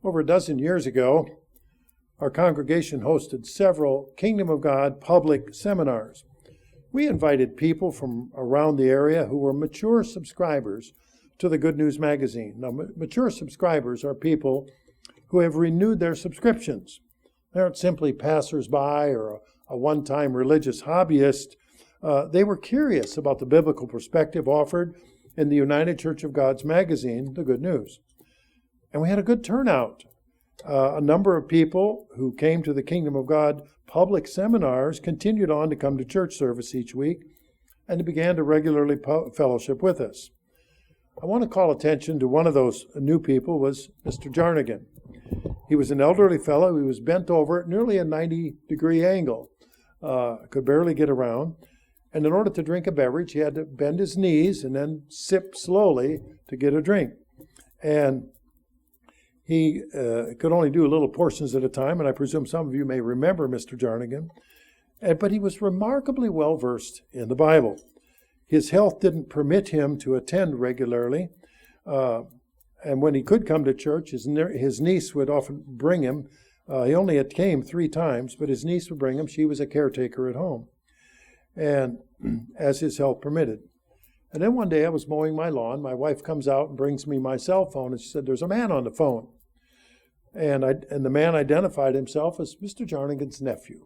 Over a dozen years ago, our congregation hosted several Kingdom of God public seminars. We invited people from around the area who were mature subscribers to the Good News magazine. Now, mature subscribers are people who have renewed their subscriptions. They aren't simply passers-by or a one-time religious hobbyist. They were curious about the biblical perspective offered in the United Church of God's magazine, The Good News. And we had a good turnout. A number of people who came to the Kingdom of God public seminars continued on to come to church service each week, and they began to regularly fellowship with us. I want to call attention to one of those new people was Mr. Jarnigan. He was an elderly fellow. He was bent over at nearly a 90-degree angle. Could barely get around. And in order to drink a beverage, he had to bend his knees and then sip slowly to get a drink. And he could only do little portions at a time, and I presume some of you may remember Mr. Jarnigan. But he was remarkably well-versed in the Bible. His health didn't permit him to attend regularly, and when he could come to church, his niece would often bring him. He only came 3 times, but his niece would bring him. She was a caretaker at home, and as his health permitted. And then one day I was mowing my lawn. My wife comes out and brings me my cell phone, and she said, "There's a man on the phone." And the man identified himself as Mr. Jarnigan's nephew,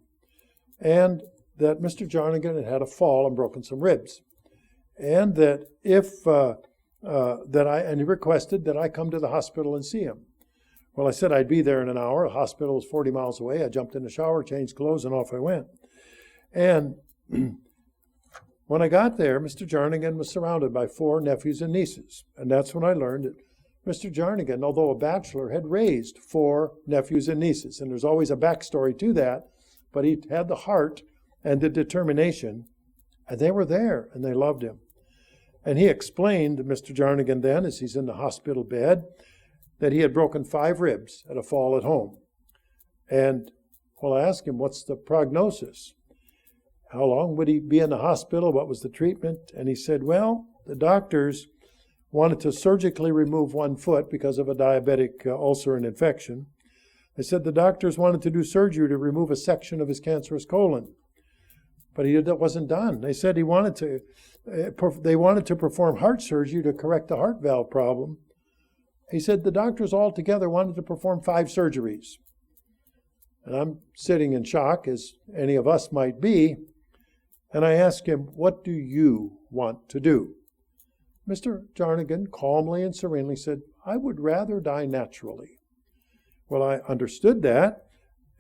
and that Mr. Jarnigan had had a fall and broken some ribs, and that and he requested that I come to the hospital and see him. Well, I said I'd be there in an hour. The hospital was 40 miles away. I jumped in the shower, changed clothes, and off I went. And when I got there, Mr. Jarnigan was surrounded by 4 nephews and nieces. And that's when I learned that Mr. Jarnigan, although a bachelor, had raised 4 nephews and nieces. And there's always a backstory to that, but he had the heart and the determination, and they were there, and they loved him. And he explained to Mr. Jarnigan then, as he's in the hospital bed, that he had broken 5 ribs at a fall at home. And well, I asked him, what's the prognosis? How long would he be in the hospital? What was the treatment? And he said, well, the doctors wanted to surgically remove 1 foot because of a diabetic ulcer and infection. They said the doctors wanted to do surgery to remove a section of his cancerous colon, but that wasn't done. They said they wanted to perform heart surgery to correct the heart valve problem. He said the doctors altogether wanted to perform 5 surgeries. And I'm sitting in shock, as any of us might be, and I asked him, what do you want to do? Mr. Jarnigan calmly and serenely said, I would rather die naturally. Well, I understood that,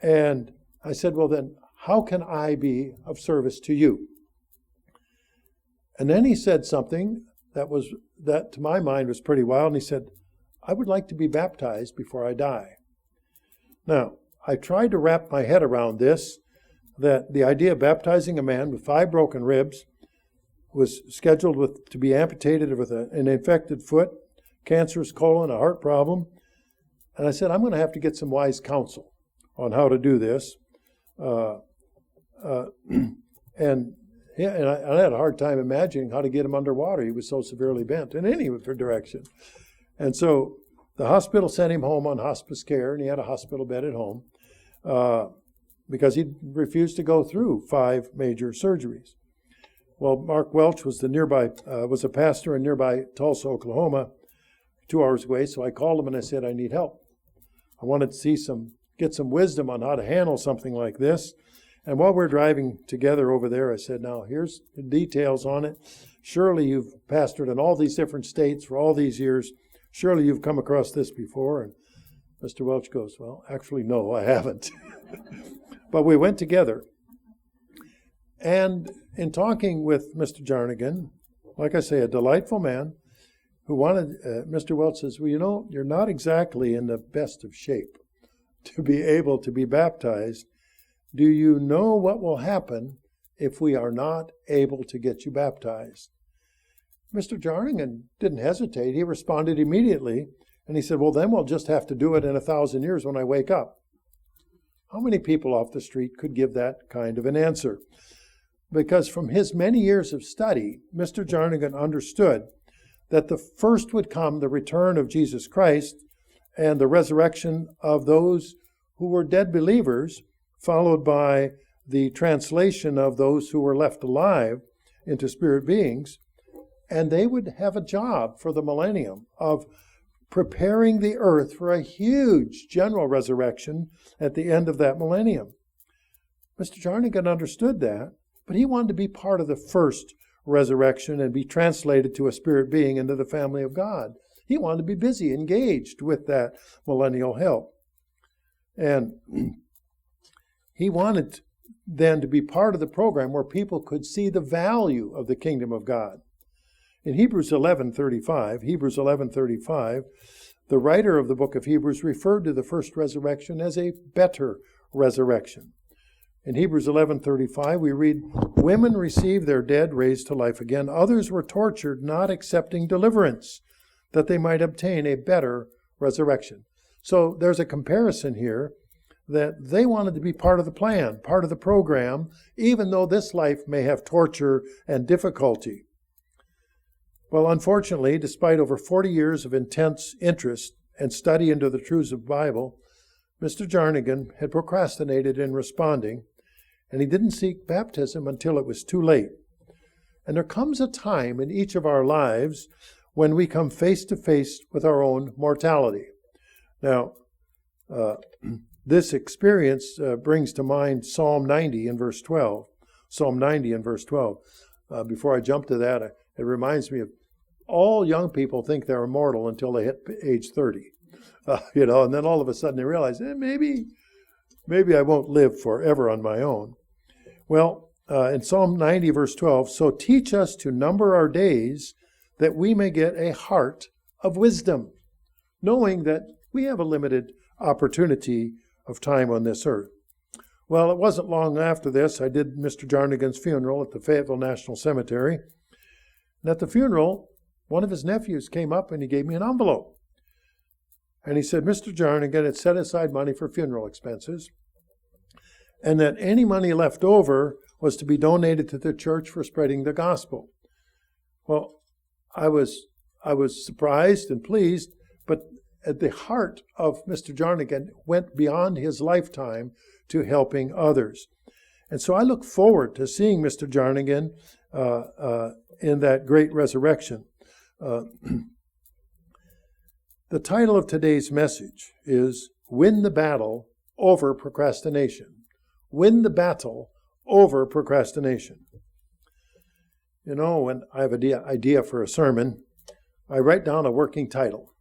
and I said, well then, how can I be of service to you? And then he said something that to my mind was pretty wild, and he said, I would like to be baptized before I die. Now, I tried to wrap my head around this, that the idea of baptizing a man with 5 broken ribs was scheduled to be amputated with an infected foot, cancerous colon, a heart problem. And I said, I'm going to have to get some wise counsel on how to do this. And I had a hard time imagining how to get him underwater. He was so severely bent in any direction. And so the hospital sent him home on hospice care, and he had a hospital bed at home because he refused to go through 5 major surgeries. Well, Mark Welch was was a pastor in nearby Tulsa, Oklahoma, 2 hours away. So I called him and I said, I need help. I wanted to get some wisdom on how to handle something like this. And while we're driving together over there, I said, now here's the details on it. Surely you've pastored in all these different states for all these years. Surely you've come across this before. And Mr. Welch goes, well, actually, no, I haven't. But we went together. And in talking with Mr. Jarnigan, like I say, a delightful man who wanted, Mr. Welch says, well, you're not exactly in the best of shape to be able to be baptized. Do you know what will happen if we are not able to get you baptized? Mr. Jarnigan didn't hesitate. He responded immediately, and he said, well, then we'll just have to do it in 1,000 years when I wake up. How many people off the street could give that kind of an answer? Because from his many years of study, Mr. Jarnigan understood that the first would come the return of Jesus Christ, and the resurrection of those who were dead believers, followed by the translation of those who were left alive into spirit beings. And they would have a job for the millennium of preparing the earth for a huge general resurrection at the end of that millennium. Mr. Jarnigan understood that, but he wanted to be part of the first resurrection and be translated to a spirit being into the family of God. He wanted to be busy, engaged with that millennial help. And he wanted then to be part of the program where people could see the value of the kingdom of God. In Hebrews 11:35, the writer of the book of Hebrews referred to the first resurrection as a better resurrection. In Hebrews 11:35, we read, "Women received their dead raised to life again. Others were tortured, not accepting deliverance, that they might obtain a better resurrection." So there's a comparison here that they wanted to be part of the plan, part of the program, even though this life may have torture and difficulty. Well, unfortunately, despite over 40 years of intense interest and study into the truths of the Bible, Mr. Jarnigan had procrastinated in responding, and he didn't seek baptism until it was too late. And there comes a time in each of our lives when we come face to face with our own mortality. Now, this experience brings to mind Psalm 90 and verse 12. Psalm 90 and verse 12. Before I jump to that, it reminds me of all young people think they're immortal until they hit age 30. And then all of a sudden they realize, maybe I won't live forever on my own. Well, in Psalm 90 verse 12, "So teach us to number our days that we may get a heart of wisdom," knowing that we have a limited opportunity of time on this earth. Well, it wasn't long after this, I did Mr. Jarnigan's funeral at the Fayetteville National Cemetery. And at the funeral, one of his nephews came up and he gave me an envelope. And he said, "Mr. Jarnigan had set aside money for funeral expenses, and that any money left over was to be donated to the church for spreading the gospel." Well, I was surprised and pleased, but at the heart of Mr. Jarnigan went beyond his lifetime to helping others. And so I look forward to seeing Mr. Jarnigan in that great resurrection. The title of today's message is "Win the Battle Over Procrastination." Win the battle over procrastination. You know, when I have an idea for a sermon, I write down a working title.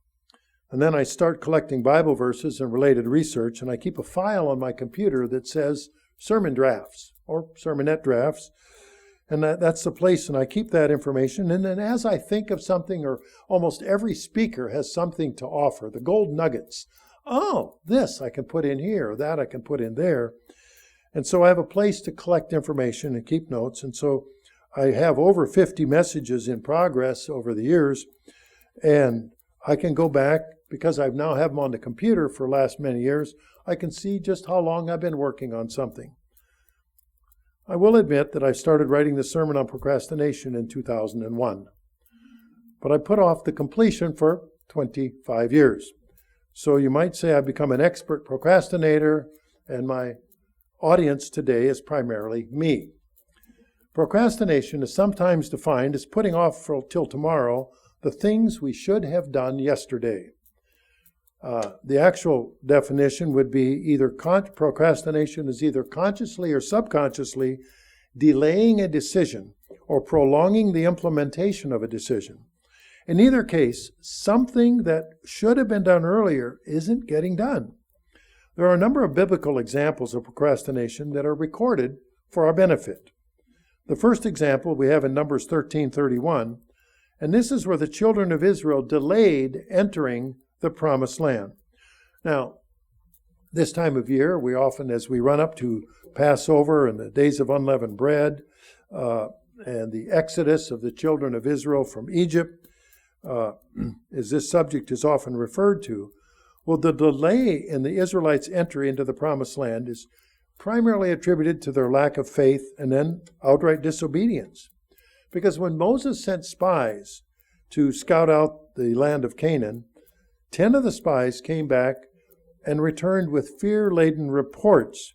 And then I start collecting Bible verses and related research, and I keep a file on my computer that says sermon drafts or sermonette drafts. And that's the place, and I keep that information. And then as I think of something, or almost every speaker has something to offer, the gold nuggets. Oh, this I can put in here, or that I can put in there. And so I have a place to collect information and keep notes. And so I have over 50 messages in progress over the years. And I can go back, because I now have them on the computer for the last many years, I can see just how long I've been working on something. I will admit that I started writing the sermon on procrastination in 2001, but I put off the completion for 25 years. So you might say I've become an expert procrastinator, and my audience today is primarily me. Procrastination is sometimes defined as putting off till tomorrow the things we should have done yesterday. The actual definition would be either procrastination is either consciously or subconsciously delaying a decision or prolonging the implementation of a decision. In either case, something that should have been done earlier isn't getting done. There are a number of biblical examples of procrastination that are recorded for our benefit. The first example we have in Numbers 13:31, and this is where the children of Israel delayed entering the promised land. Now, this time of year, we often, as we run up to Passover and the days of unleavened bread, and the exodus of the children of Israel from Egypt, as this subject is often referred to, well, the delay in the Israelites' entry into the promised land is primarily attributed to their lack of faith and then outright disobedience. Because when Moses sent spies to scout out the land of Canaan, 10 of the spies came back and returned with fear-laden reports.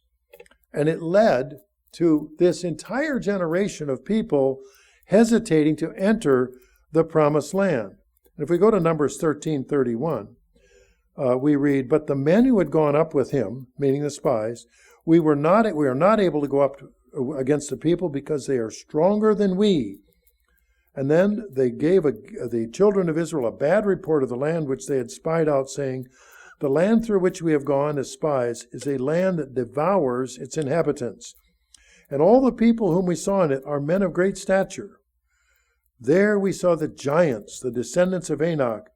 And it led to this entire generation of people hesitating to enter the promised land. And if we go to Numbers 13:31, we read, "But the men who had gone up with him," meaning the spies, we are not able to go up against the people because they are stronger than we." And then they gave the children of Israel a bad report of the land which they had spied out, saying, "The land through which we have gone as spies is a land that devours its inhabitants. And all the people whom we saw in it are men of great stature. There we saw the giants, the descendants of Anak,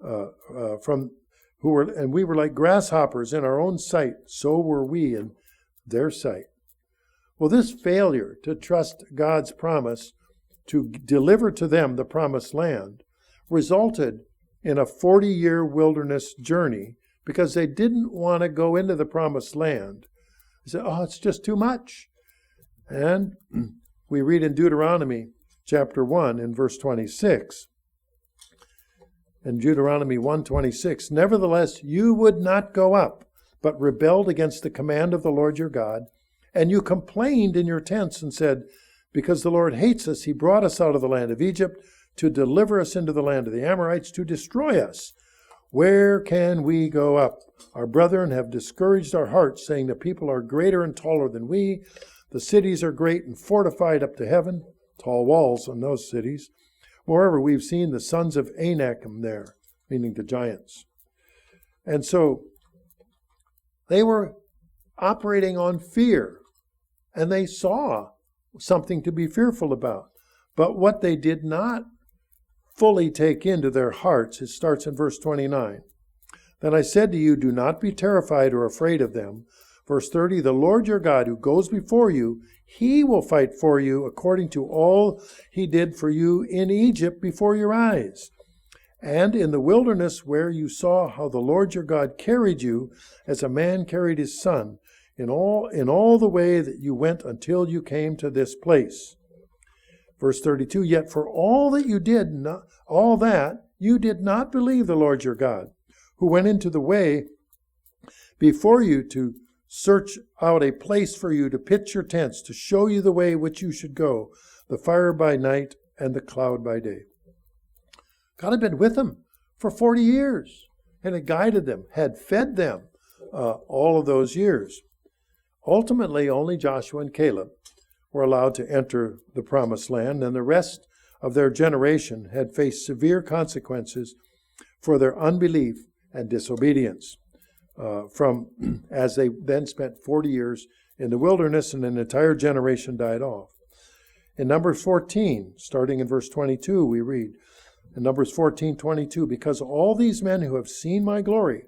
and we were like grasshoppers in our own sight. So were we in their sight." Well, this failure to trust God's promise to deliver to them the promised land resulted in a 40-year wilderness journey because they didn't want to go into the promised land. They said, "Oh, it's just too much." And we read in Deuteronomy chapter 1 in verse 26. In Deuteronomy 1:26, "Nevertheless, you would not go up, but rebelled against the command of the Lord your God, and you complained in your tents and said, 'Because the Lord hates us, he brought us out of the land of Egypt to deliver us into the land of the Amorites to destroy us. Where can we go up? Our brethren have discouraged our hearts, saying, the people are greater and taller than we. The cities are great and fortified up to heaven,'" tall walls in those cities. "Moreover, we've seen the sons of Anakim there," meaning the giants. And so they were operating on fear, and they saw something to be fearful about. But what they did not fully take into their hearts, it starts in verse 29. "Then I said to you, do not be terrified or afraid of them." Verse 30, "The Lord your God who goes before you, he will fight for you according to all he did for you in Egypt before your eyes. And in the wilderness where you saw how the Lord your God carried you as a man carried his son, in all the way that you went until you came to this place." Verse 32, "Yet for all that you did not believe the Lord your God, who went into the way before you to search out a place for you to pitch your tents, to show you the way which you should go, the fire by night and the cloud by day." God had been with them for 40 years and had guided them, had fed them all of those years. Ultimately, only Joshua and Caleb were allowed to enter the promised land, and the rest of their generation had faced severe consequences for their unbelief and disobedience. As they then spent 40 years in the wilderness, and an entire generation died off. In Numbers 14, starting in verse 22, we read, in Numbers 14:22, "Because all these men who have seen my glory,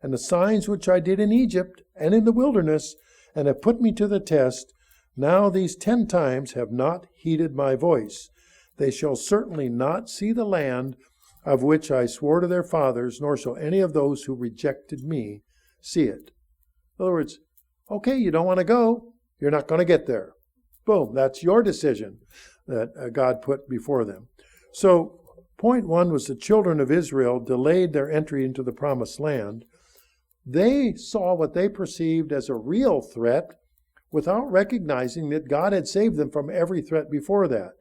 and the signs which I did in Egypt and in the wilderness, and have put me to the test, now these 10 times have not heeded my voice. They shall certainly not see the land of which I swore to their fathers, nor shall any of those who rejected me see it." In other words, okay, you don't want to go, you're not going to get there. Boom, that's your decision that God put before them. So point one was the children of Israel delayed their entry into the promised land. They saw what they perceived as a real threat without recognizing that God had saved them from every threat before that.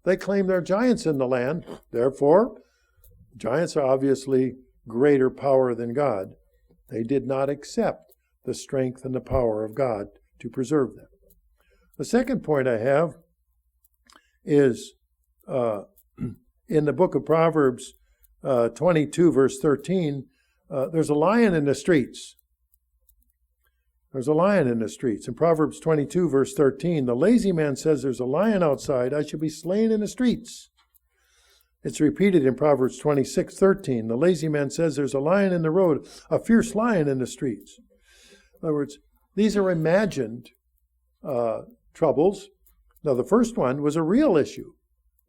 They claimed there are giants in the land. Therefore, giants are obviously greater power than God. They did not accept the strength and the power of God to preserve them. The second point I have is in the book of Proverbs 22, verse 13, there's a lion in the streets. There's a lion in the streets. In Proverbs 22, verse 13, "The lazy man says, there's a lion outside, I shall be slain in the streets." It's repeated in Proverbs 26:13. "The lazy man says, there's a lion in the road, a fierce lion in the streets." In other words, these are imagined troubles. Now, the first one was a real issue,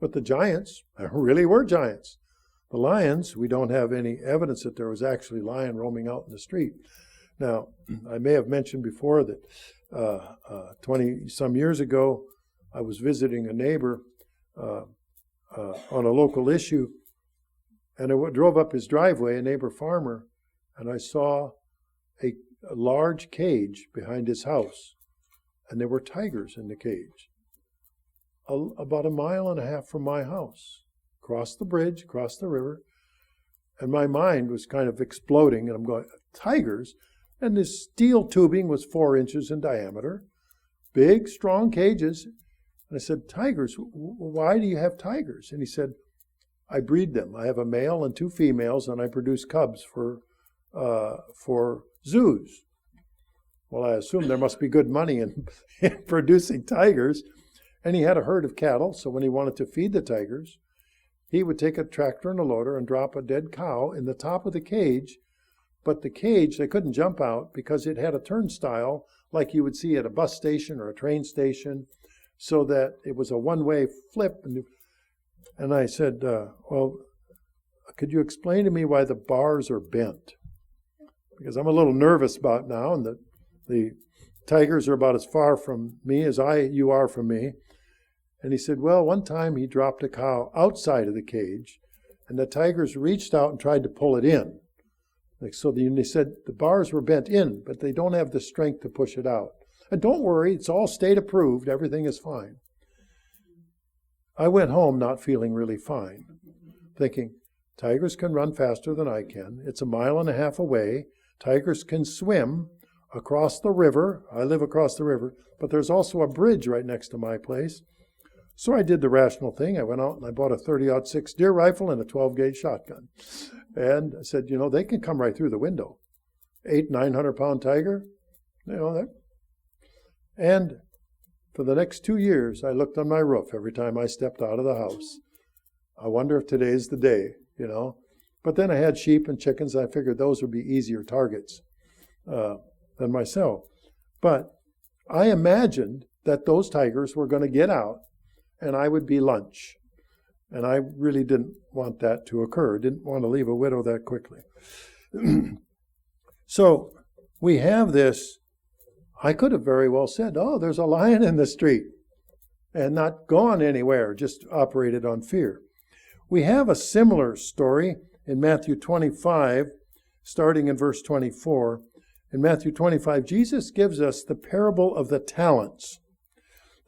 but the giants really were giants. The lions, we don't have any evidence that there was actually a lion roaming out in the street. Now, I may have mentioned before that 20-some years ago, I was visiting a neighbor on a local issue, And I drove up his driveway, a neighbor farmer, and I saw a large cage behind his house. And there were tigers in the cage, about 1.5 miles from my house, across the bridge, across the river. And my mind was kind of exploding, and I'm going, tigers? And this steel tubing was 4 inches in diameter, big, strong cages. And I said, tigers? Why do you have tigers? And he said, I breed them. I have a male and 2 females, and I produce cubs for zoos. Well, I assume there must be good money in producing tigers. And he had a herd of cattle, so when he wanted to feed the tigers, he would take a tractor and a loader and drop a dead cow in the top of the cage. But the cage, they couldn't jump out because it had a turnstile like you would see at a bus station or a train station, so that it was a one-way flip. And I said, well, could you explain to me why the bars are bent? Because I'm a little nervous about now, and the tigers are about as far from me as you are from me. And he said, well, one time he dropped a cow outside of the cage, and the tigers reached out and tried to pull it in. So they said the bars were bent in, but they don't have the strength to push it out. And don't worry, it's all state approved. Everything is fine. I went home not feeling really fine, thinking, tigers can run faster than I can. It's 1.5 miles away. Tigers can swim across the river. I live across the river, but there's also a bridge right next to my place. So I did the rational thing. I went out and I bought a 30-06 deer rifle and a 12-gauge shotgun. And I said, they can come right through the window. 900-pound tiger, that. And for the next 2 years, I looked on my roof every time I stepped out of the house. I wonder if today's the day, But then I had sheep and chickens. And I figured those would be easier targets than myself. But I imagined that those tigers were going to get out and I would be lunch. And I really didn't want that to occur. Didn't want to leave a widow that quickly. So we have this. I could have very well said, oh, there's a lion in the street, and not gone anywhere, just operated on fear. We have a similar story in Matthew 25, starting in verse 24. In Matthew 25, Jesus gives us the parable of the talents.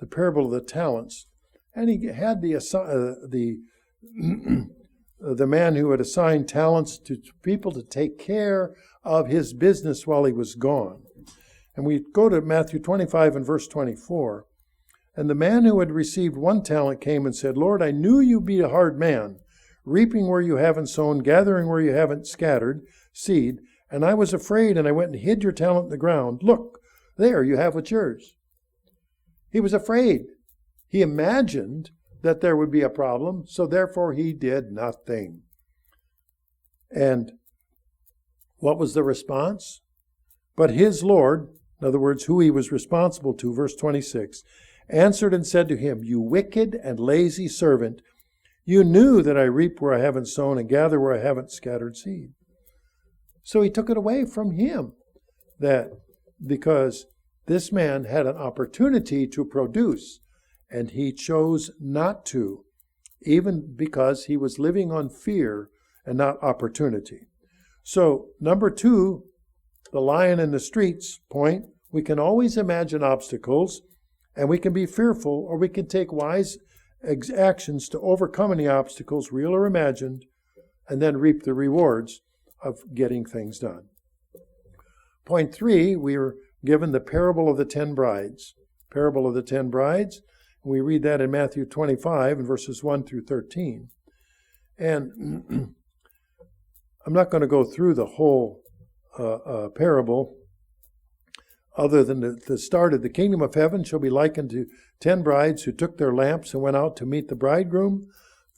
The parable of the talents. And he had the man who had assigned talents to people to take care of his business while he was gone. And we go to Matthew 25 and verse 24. And the man who had received 1 talent came and said, Lord, I knew you be a hard man, reaping where you haven't sown, gathering where you haven't scattered seed. And I was afraid, and I went and hid your talent in the ground. Look, there, you have what's yours. He was afraid. He imagined that there would be a problem, so therefore he did nothing. And what was the response? But his Lord, in other words, who he was responsible to, verse 26, answered and said to him, You wicked and lazy servant, you knew that I reap where I haven't sown and gather where I haven't scattered seed. So he took it away from him, that because this man had an opportunity to produce, and he chose not to, even because he was living on fear and not opportunity. So, number 2, the lion in the streets point, we can always imagine obstacles, and we can be fearful, or we can take wise actions to overcome any obstacles, real or imagined, and then reap the rewards of getting things done. Point 3, we are given the parable of the 10 brides. Parable of the 10 brides. We read that in Matthew 25 and verses 1 through 13. And I'm not going to go through the whole parable, other than the start of the kingdom of heaven shall be likened to 10 brides who took their lamps and went out to meet the bridegroom.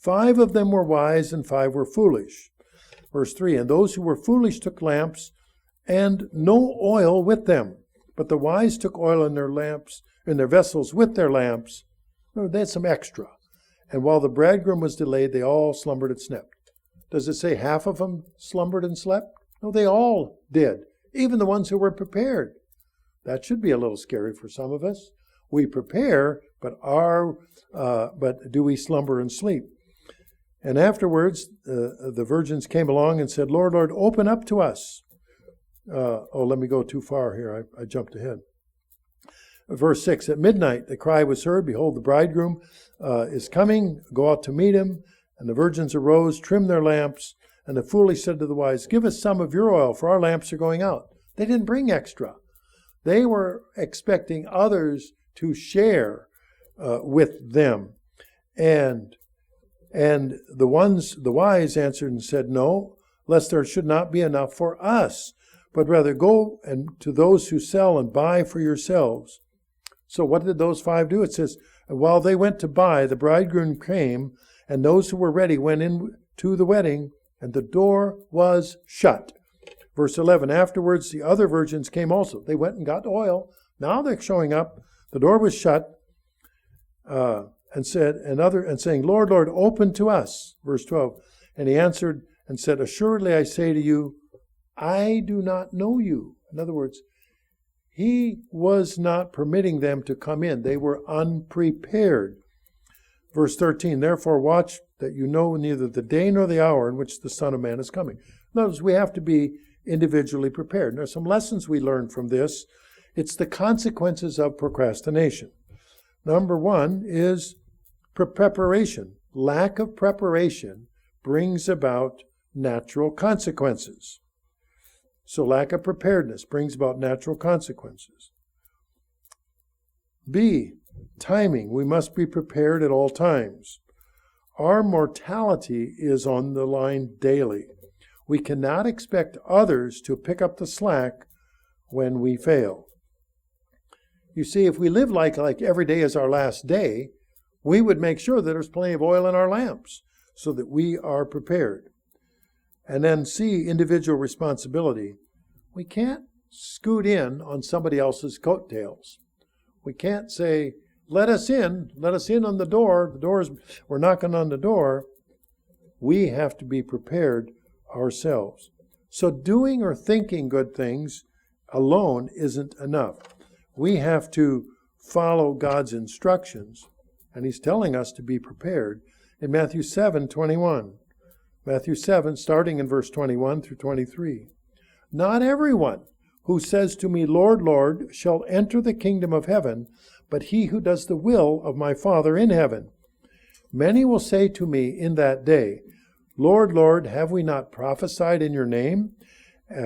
5 of them were wise and 5 were foolish. Verse 3, and those who were foolish took lamps and no oil with them. But the wise took oil in their lamps, in their vessels with their lamps. They had some extra. And while the bridegroom was delayed, they all slumbered and slept. Does it say half of them slumbered and slept? No, they all did, even the ones who were prepared. That should be a little scary for some of us. We prepare, but do we slumber and sleep? And afterwards, the virgins came along and said, Lord, Lord, open up to us. Let me go too far here. I jumped ahead. Verse 6, at midnight the cry was heard, behold, the bridegroom is coming, go out to meet him. And the virgins arose, trimmed their lamps, and the foolish said to the wise, give us some of your oil, for our lamps are going out. They didn't bring extra. They were expecting others to share with them. And the wise answered and said, no, lest there should not be enough for us, but rather go and to those who sell and buy for yourselves. So what did those 5 do? It says, while they went to buy, the bridegroom came, and those who were ready went in to the wedding, and the door was shut. Verse 11, afterwards the other virgins came also. They went and got oil. Now they're showing up. The door was shut, and saying, Lord, Lord, open to us. Verse 12, and he answered and said, assuredly I say to you, I do not know you. In other words, he was not permitting them to come in. They were unprepared. Verse 13, therefore watch that you know neither the day nor the hour in which the Son of Man is coming. In other words, we have to be individually prepared. There are some lessons we learn from this. It's the consequences of procrastination. Number 1 is preparation. Lack of preparation brings about natural consequences. So lack of preparedness brings about natural consequences. B, timing. We must be prepared at all times. Our mortality is on the line daily. We cannot expect others to pick up the slack when we fail. You see, if we live like every day is our last day, we would make sure that there's plenty of oil in our lamps so that we are prepared. And then C, individual responsibility. We can't scoot in on somebody else's coattails. We can't say, let us in on the door. We're knocking on the door. We have to be prepared ourselves. So doing or thinking good things alone isn't enough. We have to follow God's instructions, and he's telling us to be prepared in Matthew 7:21. Matthew 7, starting in verse 21 through 23. Not everyone who says to me, Lord, Lord, shall enter the kingdom of heaven, but he who does the will of my Father in heaven. Many will say to me in that day, Lord, Lord, have we not prophesied in your name,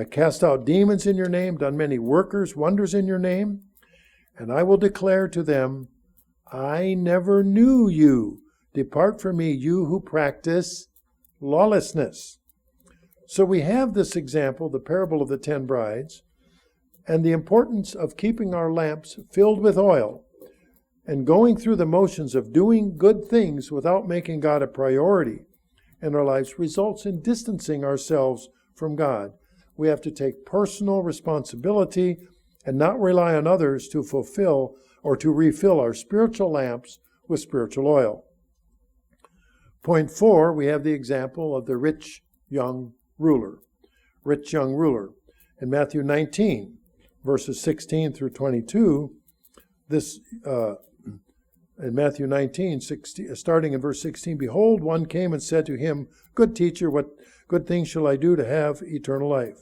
cast out demons in your name, done many wonders in your name? And I will declare to them, I never knew you. Depart from me, you who practice lawlessness. So we have this example, the parable of the 10 brides, and the importance of keeping our lamps filled with oil and going through the motions of doing good things without making God a priority in our lives results in distancing ourselves from God. We have to take personal responsibility and not rely on others to fulfill or to refill our spiritual lamps with spiritual oil. Point 4, we have the example of the rich young ruler. Rich young ruler. In Matthew 19, verses 16 through 22, in Matthew 19, starting in verse 16, behold, one came and said to him, Good teacher, what good things shall I do to have eternal life?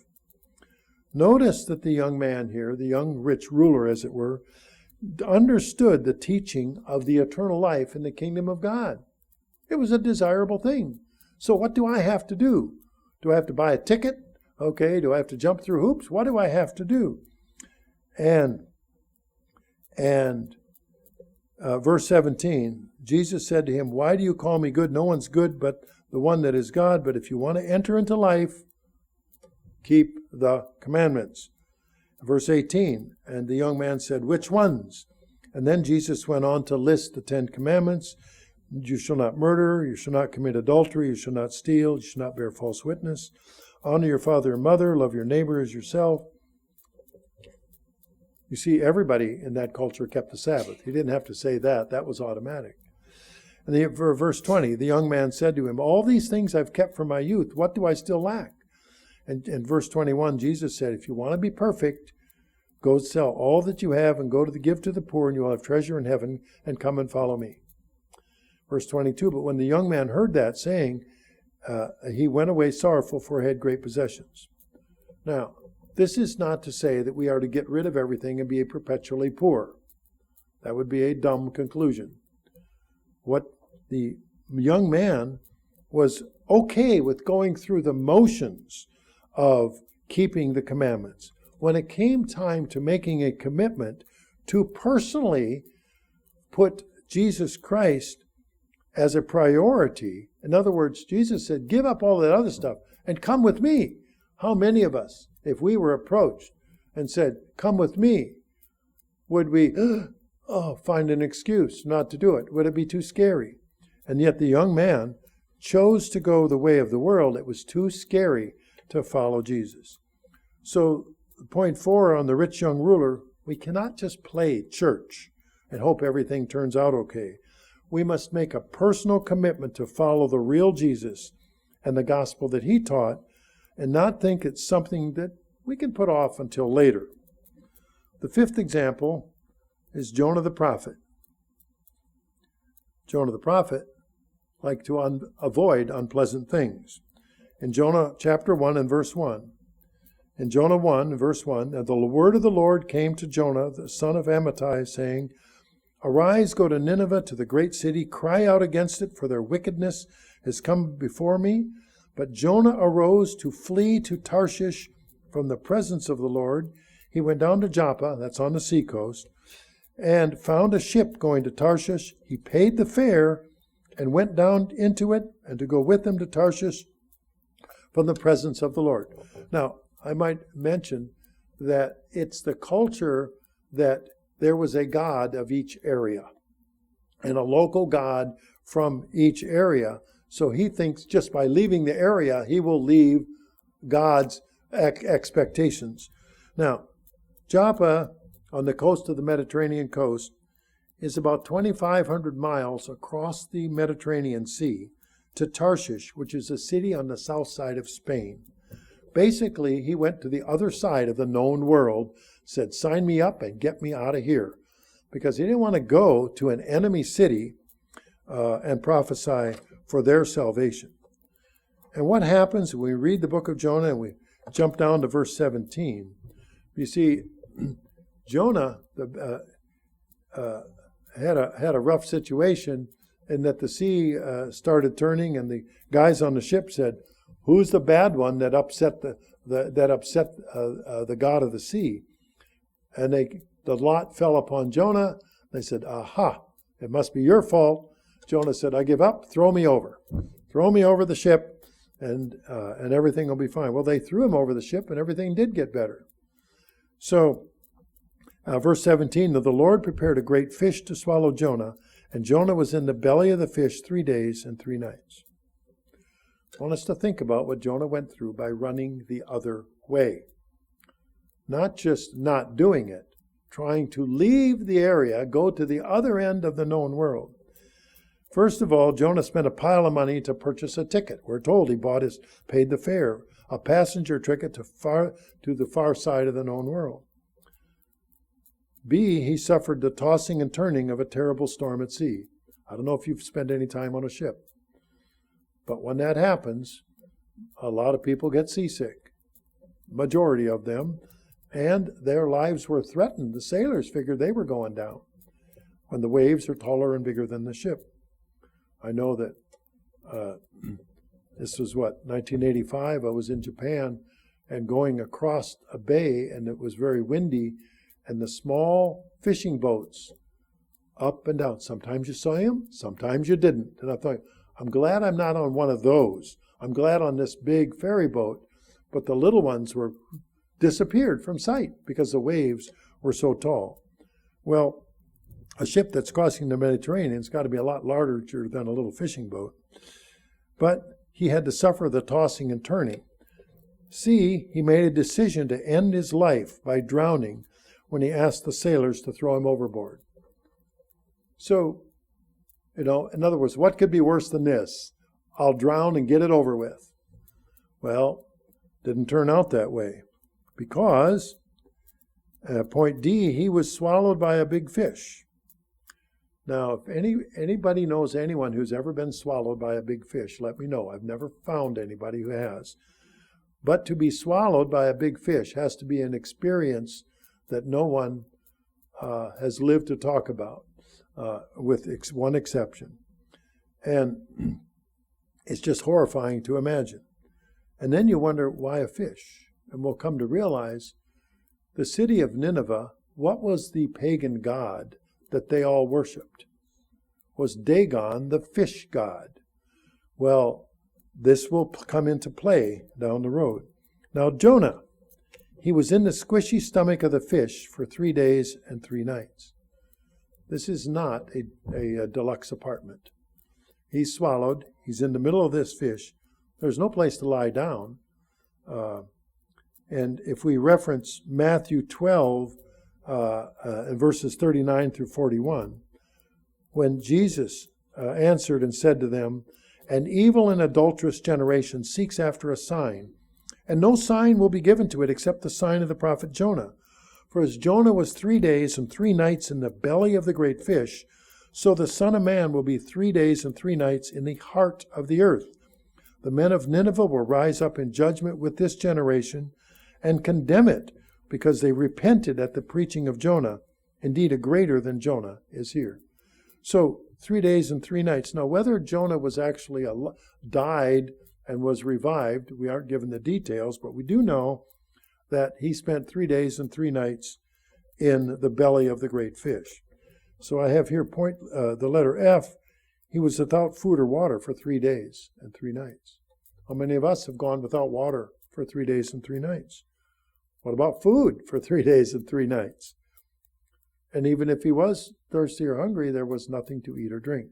Notice that the young man here, the young rich ruler, as it were, understood the teaching of the eternal life in the kingdom of God. It was a desirable thing. So what do I have to do? Do I have to buy a ticket? Okay, do I have to jump through hoops? What do I have to do? And verse 17, Jesus said to him, Why do you call me good? No one's good but the one that is God. But if you want to enter into life, keep the commandments. Verse 18, and the young man said, Which ones? And then Jesus went on to list the 10 commandments. You shall not murder, you shall not commit adultery, you shall not steal, you shall not bear false witness. Honor your father and mother, love your neighbor as yourself. You see, everybody in that culture kept the Sabbath. He didn't have to say that. That was automatic. And verse 20, the young man said to him, All these things I've kept from my youth. What do I still lack? And in verse 21, Jesus said, If you want to be perfect, go sell all that you have and go to give to the poor, and you will have treasure in heaven, and come and follow me. Verse 22, but when the young man heard that saying, he went away sorrowful, for he had great possessions. Now, this is not to say that we are to get rid of everything and be perpetually poor. That would be a dumb conclusion. What the young man was okay with going through the motions of keeping the commandments. When it came time to making a commitment to personally put Jesus Christ as a priority, in other words, Jesus said, give up all that other stuff and come with me. How many of us, if we were approached and said, come with me, would we find an excuse not to do it? Would it be too scary? And yet the young man chose to go the way of the world. It was too scary to follow Jesus. So point 4 on the rich young ruler, we cannot just play church and hope everything turns out okay. We must make a personal commitment to follow the real Jesus and the gospel that he taught, and not think it's something that we can put off until later. The 5th example is Jonah the prophet. Jonah the prophet liked to avoid unpleasant things. In Jonah chapter 1 and verse 1, in Jonah 1, verse 1, and the word of the Lord came to Jonah, the son of Amittai, saying, arise, go to Nineveh, to the great city, cry out against it, for their wickedness has come before me. But Jonah arose to flee to Tarshish from the presence of the Lord. He went down to Joppa, that's on the seacoast, and found a ship going to Tarshish. He paid the fare and went down into it, and to go with them to Tarshish from the presence of the Lord. Now, I might mention that it's the culture that there was a god of each area and a local god from each area. So he thinks just by leaving the area, he will leave God's expectations. Now, Joppa, on the coast of the Mediterranean coast, is about 2,500 miles across the Mediterranean Sea to Tarshish, which is a city on the south side of Spain. Basically, he went to the other side of the known world, said, sign me up and get me out of here, because he didn't want to go to an enemy city and prophesy for their salvation. And what happens when we read the book of Jonah and we jump down to verse 17? You see, Jonah had a rough situation in that the sea started turning, and the guys on the ship said, who's the bad one that upset the god of the sea? And the lot fell upon Jonah. They said, aha, it must be your fault. Jonah said, I give up, throw me over. Throw me over the ship, and everything will be fine. Well, they threw him over the ship, and everything did get better. So, verse 17, the Lord prepared a great fish to swallow Jonah, and Jonah was in the belly of the fish 3 days and 3 nights. I want us to think about what Jonah went through by running the other way. Not just not doing it, trying to leave the area, go to the other end of the known world. First of all, Jonah spent a pile of money to purchase a ticket. We're told he paid the fare, a passenger ticket to the far side of the known world. B, he suffered the tossing and turning of a terrible storm at sea. I don't know if you've spent any time on a ship, but when that happens, a lot of people get seasick, majority of them, and their lives were threatened. The sailors figured they were going down when the waves are taller and bigger than the ship. I know that this was 1985. I was in Japan and going across a bay, and it was very windy, and the small fishing boats up and down. Sometimes you saw them, sometimes you didn't. And I thought, I'm glad I'm not on one of those. I'm glad on this big ferry boat, but the little ones disappeared from sight because the waves were so tall. Well, a ship that's crossing the Mediterranean has got to be a lot larger than a little fishing boat. But he had to suffer the tossing and turning. C, he made a decision to end his life by drowning when he asked the sailors to throw him overboard. So, in other words, what could be worse than this? I'll drown and get it over with. Well, didn't turn out that way, because point D, he was swallowed by a big fish. Now, if anybody knows anyone who's ever been swallowed by a big fish, let me know. I've never found anybody who has. But to be swallowed by a big fish has to be an experience that no one has lived to talk about, with one exception. And it's just horrifying to imagine. And then you wonder, why a fish? And we'll come to realize the city of Nineveh, what was the pagan god that they all worshipped? Was Dagon, the fish god. Well, this will come into play down the road. Now, Jonah, he was in the squishy stomach of the fish for 3 days and 3 nights. This is not a deluxe apartment. He's swallowed. He's in the middle of this fish. There's no place to lie down. And if we reference Matthew 12, in verses 39 through 41, when Jesus answered and said to them, "An evil and adulterous generation seeks after a sign, and no sign will be given to it except the sign of the prophet Jonah. For as Jonah was 3 days and 3 nights in the belly of the great fish, so the Son of Man will be 3 days and 3 nights in the heart of the earth. The men of Nineveh will rise up in judgment with this generation and condemn it, because they repented at the preaching of Jonah. Indeed, a greater than Jonah is here." So 3 days and 3 nights. Now, whether Jonah was actually died and was revived, we aren't given the details, but we do know that he spent 3 days and 3 nights in the belly of the great fish. So I have here the letter F. He was without food or water for 3 days and 3 nights. How many of us have gone without water for 3 days and 3 nights? What about food for 3 days and 3 nights? And even if he was thirsty or hungry, there was nothing to eat or drink.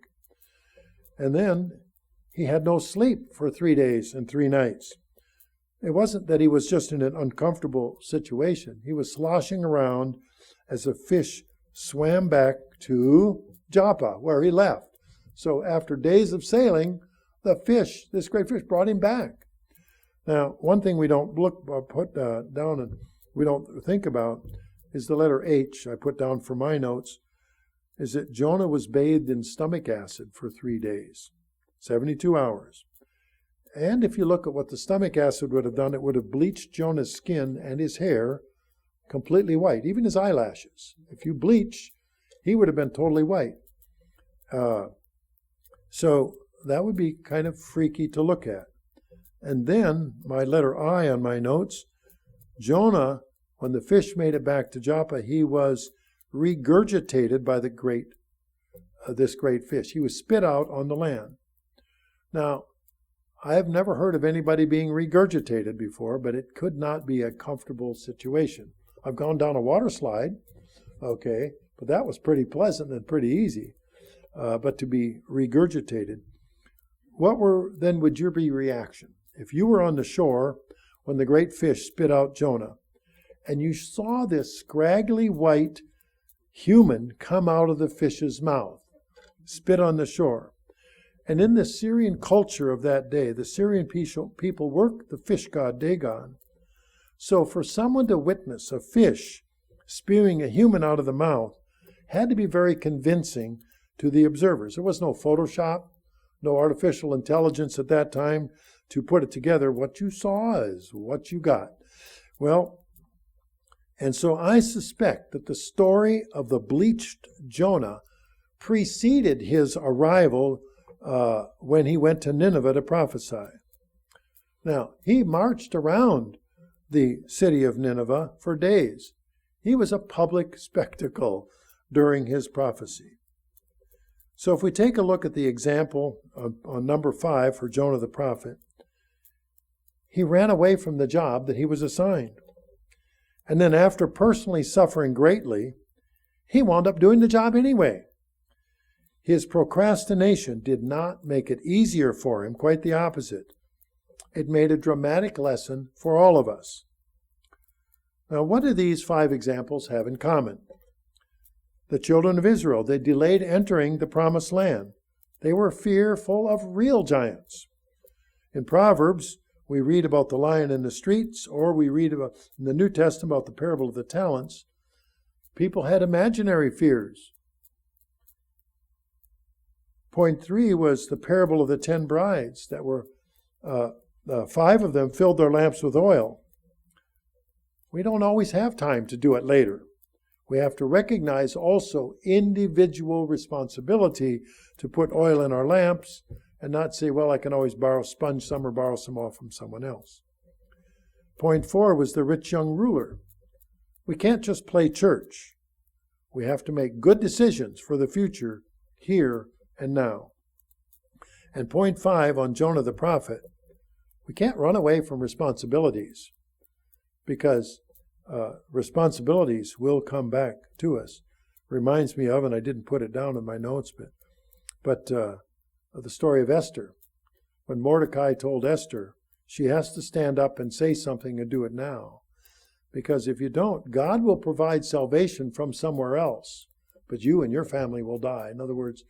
And then he had no sleep for 3 days and 3 nights. It wasn't that he was just in an uncomfortable situation. He was sloshing around as a fish swam back to Joppa, where he left. So after days of sailing, this great fish, brought him back. Now, one thing we don't put down and we don't think about is the letter H, I put down for my notes, is that Jonah was bathed in stomach acid for 3 days, 72 hours. And if you look at what the stomach acid would have done, it would have bleached Jonah's skin and his hair completely white, even his eyelashes. If you bleach, he would have been totally white. So that would be kind of freaky to look at. And then my letter I on my notes, Jonah, when the fish made it back to Joppa, he was regurgitated by this great fish. He was spit out on the land. Now, I have never heard of anybody being regurgitated before, but it could not be a comfortable situation. I've gone down a water slide, okay, but that was pretty pleasant and pretty easy. But to be regurgitated, what would your reaction? If you were on the shore when the great fish spit out Jonah, and you saw this scraggly white human come out of the fish's mouth, spit on the shore. And in the Syrian culture of that day, the Syrian people worked the fish god Dagon. So for someone to witness a fish spewing a human out of the mouth had to be very convincing to the observers. There was no Photoshop, no artificial intelligence at that time to put it together. What you saw is what you got. Well, and so I suspect that the story of the bleached Jonah preceded his arrival when he went to Nineveh to prophesy. Now, he marched around the city of Nineveh for days. He was a public spectacle during his prophecy. So if we take a look at the example on number 5 for Jonah the prophet, he ran away from the job that he was assigned. And then after personally suffering greatly, he wound up doing the job anyway. His procrastination did not make it easier for him, quite the opposite. It made a dramatic lesson for all of us. Now, what do these 5 examples have in common? The children of Israel, they delayed entering the promised land. They were fearful of real giants. In Proverbs, we read about the lion in the streets, or we read about in the New Testament about the parable of the talents. People had imaginary fears. Point 3 was the parable of the 10 brides that were, 5 of them filled their lamps with oil. We don't always have time to do it later. We have to recognize also individual responsibility to put oil in our lamps and not say, well, I can always sponge some or borrow some off from someone else. Point 4 was the rich young ruler. We can't just play church. We have to make good decisions for the future, here and now. And point 5 on Jonah the prophet, we can't run away from responsibilities because responsibilities will come back to us. Reminds me of, and I didn't put it down in my notes, but the story of Esther. When Mordecai told Esther, she has to stand up and say something and do it now. Because if you don't, God will provide salvation from somewhere else, but you and your family will die. In other words,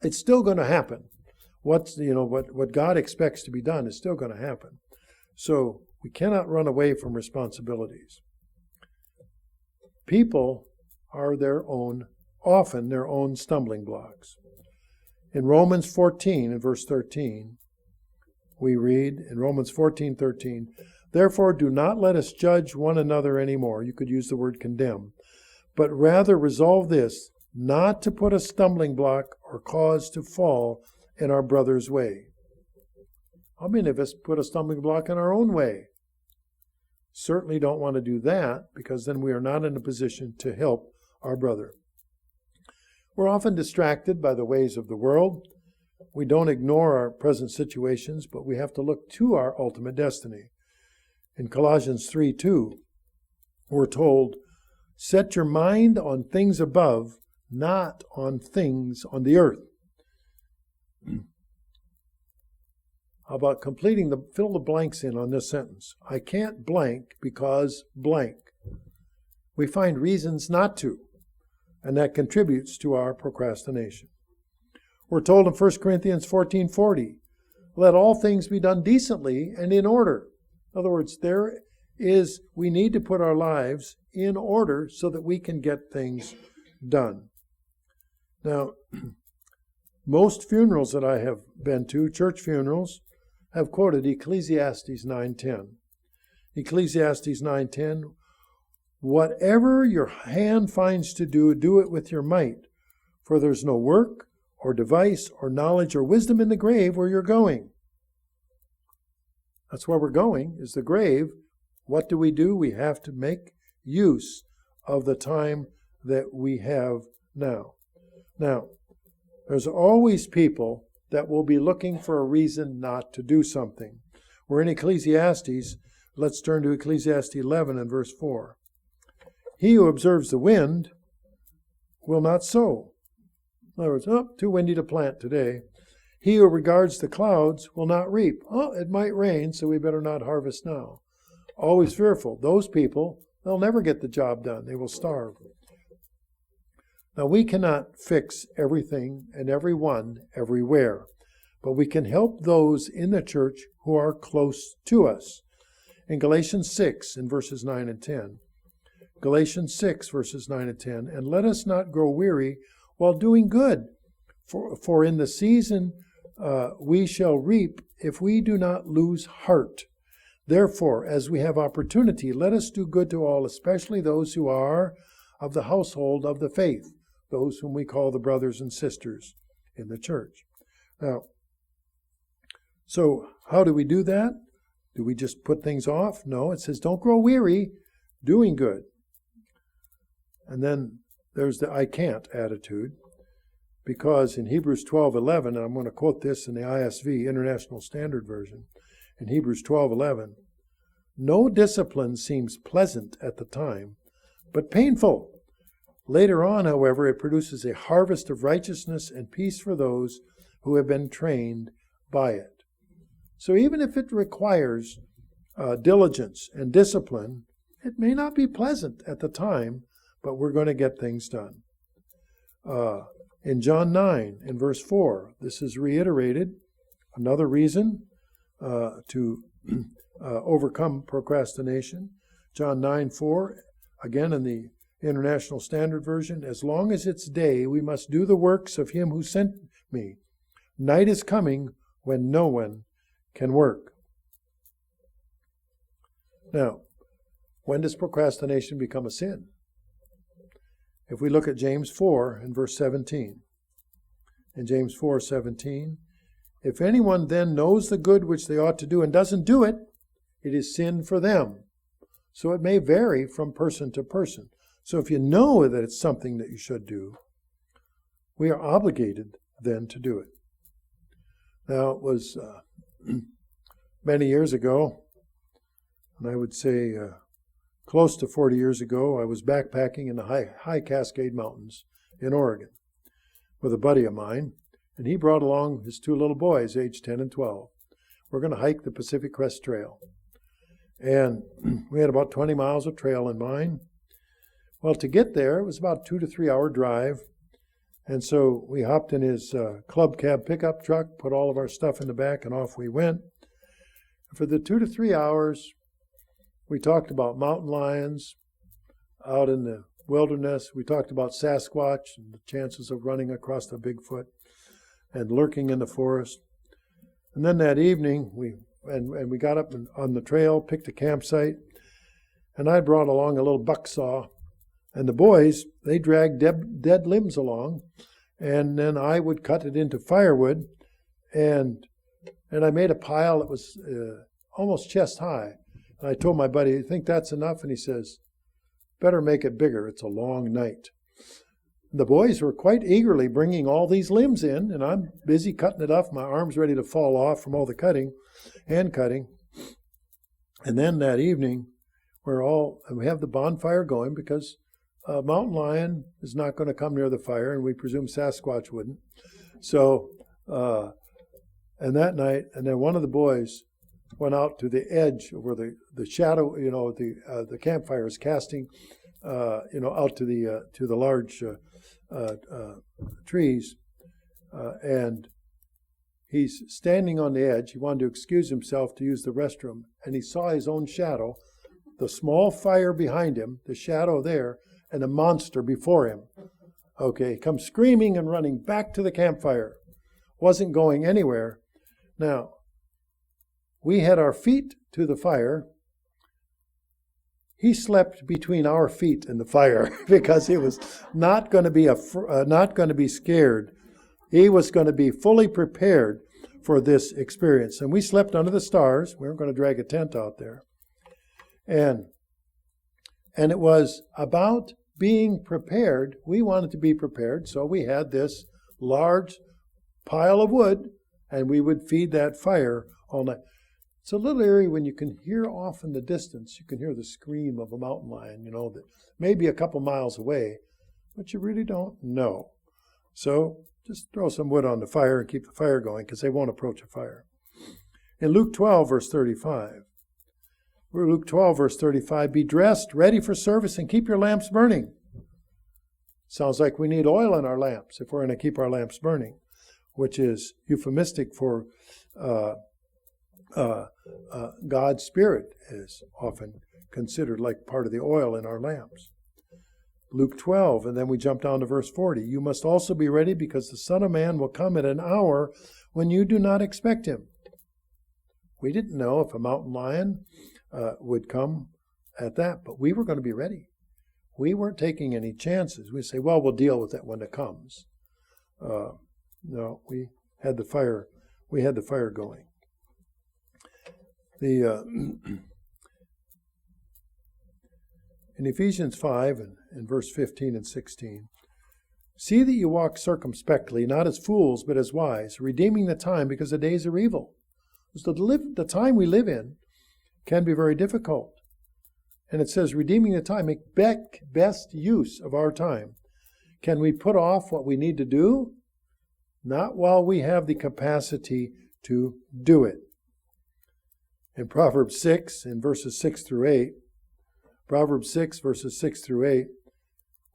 it's still going to happen. What God expects to be done is still going to happen. So we cannot run away from responsibilities. People are often their own stumbling blocks. In Romans 14 and verse 13, we read in Romans 14:13, therefore do not let us judge one another anymore. You could use the word condemn. But rather resolve this, not to put a stumbling block or cause to fall in our brother's way. How many of us put a stumbling block in our own way? Certainly don't want to do that, because then we are not in a position to help our brother. We're often distracted by the ways of the world. We don't ignore our present situations, but we have to look to our ultimate destiny. In Colossians 3:2, we're told, set your mind on things above, not on things on the earth. How about fill the blanks in on this sentence? I can't blank because blank. We find reasons not to, and that contributes to our procrastination. We're told in 1 Corinthians 14:40, let all things be done decently and in order. In other words, we need to put our lives in order so that we can get things done. Now, most funerals that I have been to, church funerals, have quoted Ecclesiastes 9:10. Ecclesiastes 9:10, whatever your hand finds to do, do it with your might, for there's no work or device or knowledge or wisdom in the grave where you're going. That's where we're going, is the grave. What do? We have to make use of the time that we have now. Now, there's always people that will be looking for a reason not to do something. We're in Ecclesiastes. Let's turn to Ecclesiastes 11 and verse 4. He who observes the wind will not sow. In other words, too windy to plant today. He who regards the clouds will not reap. It might rain, so we better not harvest now. Always fearful. Those people, they'll never get the job done. They will starve. Now, we cannot fix everything and everyone everywhere, but we can help those in the church who are close to us. In Galatians 6, in verses 9 and 10, Galatians 6, verses 9 and 10, and let us not grow weary while doing good, for in the season we shall reap if we do not lose heart. Therefore, as we have opportunity, let us do good to all, especially those who are of the household of the faith, those whom we call the brothers and sisters in the church. Now, so how do we do that? Do we just put things off? No, it says don't grow weary doing good. And then there's the I can't attitude, because in Hebrews 12:11, and I'm going to quote this in the ISV, International Standard Version, in Hebrews 12:11, no discipline seems pleasant at the time, but painful. Later on, however, it produces a harvest of righteousness and peace for those who have been trained by it. So even if it requires diligence and discipline, it may not be pleasant at the time, but we're going to get things done. In John 9, in verse 4, this is reiterated, another reason to overcome procrastination. John 9:4, again in the International Standard Version, as long as it's day, we must do the works of him who sent me. Night is coming when no one can work. Now, when does procrastination become a sin? If we look at James 4 and verse 17. In James 4:17, if anyone then knows the good which they ought to do and doesn't do it, it is sin for them. So it may vary from person to person. So if you know that it's something that you should do, we are obligated then to do it. Now, it was many years ago, and I would say close to 40 years ago, I was backpacking in the high Cascade Mountains in Oregon with a buddy of mine, and he brought along his two little boys, aged 10 and 12. We're going to hike the Pacific Crest Trail. And we had about 20 miles of trail in mind. Well, to get there, it was about a 2 to 3 hour drive. And so we hopped in his club cab pickup truck, put all of our stuff in the back, and off we went. For the 2 to 3 hours, we talked about mountain lions out in the wilderness. We talked about Sasquatch and the chances of running across the Bigfoot and lurking in the forest. And then that evening, we got up on the trail, picked a campsite, and I brought along a little buck saw. And the boys, they dragged dead limbs along, and then I would cut it into firewood, and I made a pile that was almost chest high. And I told my buddy, "You think that's enough?" And he says, "Better make it bigger. It's a long night." The boys were quite eagerly bringing all these limbs in, and I'm busy cutting it off. My arm's ready to fall off from all the hand cutting. And then that evening, we have the bonfire going because a mountain lion is not going to come near the fire, and we presume Sasquatch wouldn't. So, and that night, and then one of the boys went out to the edge where the shadow, the campfire is casting, out to the large trees, and he's standing on the edge. He wanted to excuse himself to use the restroom, and he saw his own shadow, the small fire behind him, the shadow there, and a monster before him. Okay, comes screaming and running back to the campfire. Wasn't going anywhere. Now, we had our feet to the fire. He slept between our feet and the fire because he was not going to be scared. He was going to be fully prepared for this experience. And we slept under the stars. We weren't going to drag a tent out there. And it was about being prepared. We wanted to be prepared, so we had this large pile of wood, and we would feed that fire all night. It's a little eerie when you can hear off in the distance, you can hear the scream of a mountain lion, that may be a couple miles away, but you really don't know. So just throw some wood on the fire and keep the fire going because they won't approach a fire. In Luke 12, verse 35, Luke 12, verse 35, be dressed, ready for service, and keep your lamps burning. Sounds like we need oil in our lamps if we're going to keep our lamps burning, which is euphemistic for God's Spirit is often considered like part of the oil in our lamps. Luke 12, and then we jump down to verse 40. You must also be ready because the Son of Man will come at an hour when you do not expect him. We didn't know if a mountain lion would come at that, but we were going to be ready. We weren't taking any chances. We say, well, we'll deal with it when it comes. No, we had the fire. We had the fire going. In Ephesians 5 and verse 15 and 16, see that you walk circumspectly, not as fools, but as wise, redeeming the time because the days are evil. So the time we live in can be very difficult. And it says, redeeming the time, make best use of our time. Can we put off what we need to do? Not while we have the capacity to do it. In Proverbs 6, in verses 6 through 8, Proverbs 6, verses 6 through 8,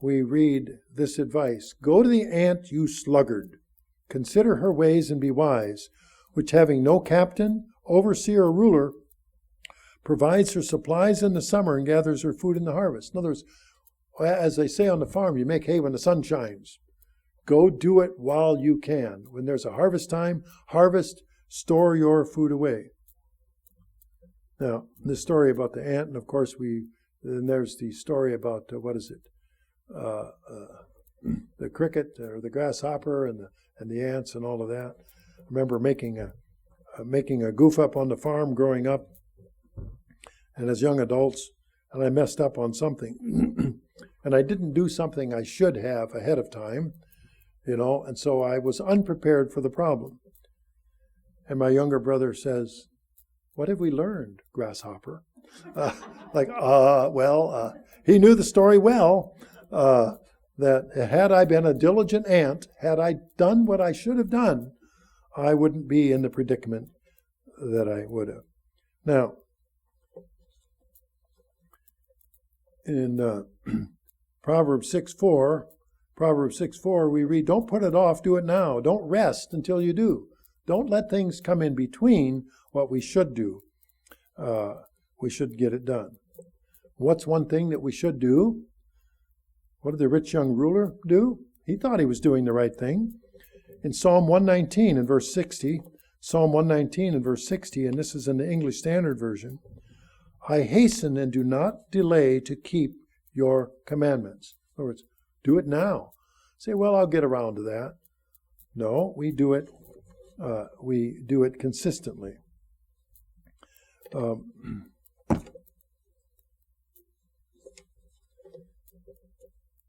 we read this advice. Go to the ant, you sluggard. Consider her ways and be wise, which having no captain, overseer, or ruler, provides her supplies in the summer and gathers her food in the harvest. In other words, as they say on the farm, you make hay when the sun shines. Go do it while you can. When there's a harvest time, harvest, store your food away. Now, the story about the ant, and of course then there's the story about, the cricket or the grasshopper and the ants and all of that. I remember making a goof up on the farm growing up, and as young adults, and I messed up on something. And I didn't do something I should have ahead of time, and so I was unprepared for the problem. And my younger brother says, "What have we learned, grasshopper?" He knew the story well, that had I been a diligent ant, had I done what I should have done, I wouldn't be in the predicament that I would have. Now, in Proverbs 6:4, we read, "Don't put it off, do it now. Don't rest until you do." Don't let things come in between what we should do. We should get it done. What's one thing that we should do? What did the rich young ruler do? He thought he was doing the right thing. In Psalm 119 and verse 60, and this is in the English Standard Version, "I hasten and do not delay to keep your commandments." In other words, do it now. Say, well, I'll get around to that. No, we do it consistently.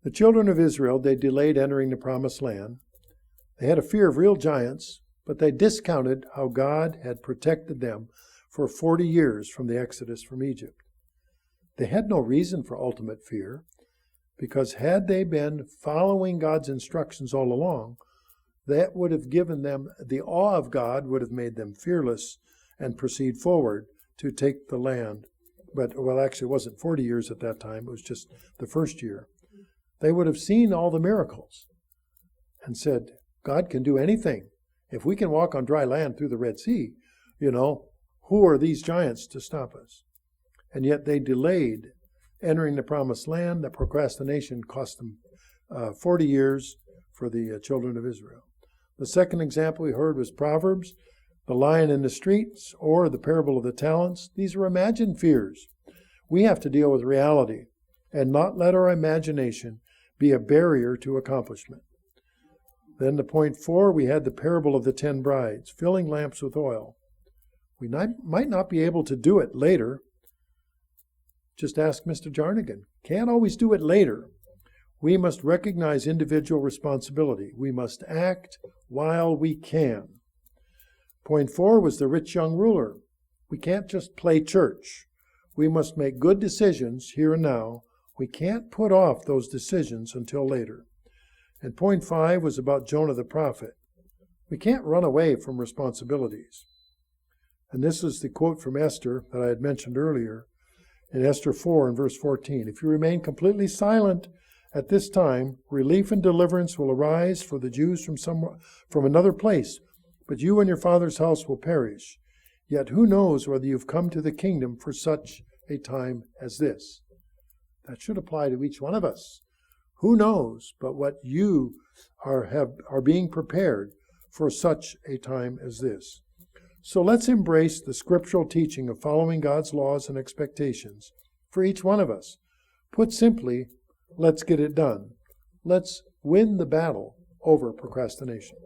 The children of Israel, they delayed entering the promised land. They had a fear of real giants, but they discounted how God had protected them for 40 years from the exodus from Egypt. They had no reason for ultimate fear, because had they been following God's instructions all along, that would have given them, the awe of God would have made them fearless and proceed forward to take the land. But, actually it wasn't 40 years at that time, it was just the first year. They would have seen all the miracles and said, God can do anything. If we can walk on dry land through the Red Sea, who are these giants to stop us? And yet they delayed entering the promised land. The procrastination cost them 40 years for the children of Israel. The second example we heard was Proverbs, the lion in the streets, or the parable of the talents. These are imagined fears. We have to deal with reality and not let our imagination be a barrier to accomplishment. Then the point 4, we had the parable of the 10 brides, filling lamps with oil. We might not be able to do it later. Just ask Mr. Jarnigan. Can't always do it later. We must recognize individual responsibility. We must act while we can. Point 4 was the rich young ruler. We can't just play church. We must make good decisions here and now. We can't put off those decisions until later. And point 5 was about Jonah the prophet. We can't run away from responsibilities. And this is the quote from Esther that I had mentioned earlier in Esther 4 and verse 14. "If you remain completely silent at this time, relief and deliverance will arise for the Jews from another place, but you and your father's house will perish. Yet who knows whether you've come to the kingdom for such a time as this?" That should apply to each one of us. Who knows but what you are being prepared for such a time as this. So let's embrace the scriptural teaching of following God's laws and expectations for each one of us. Put simply, let's get it done. Let's win the battle over procrastination.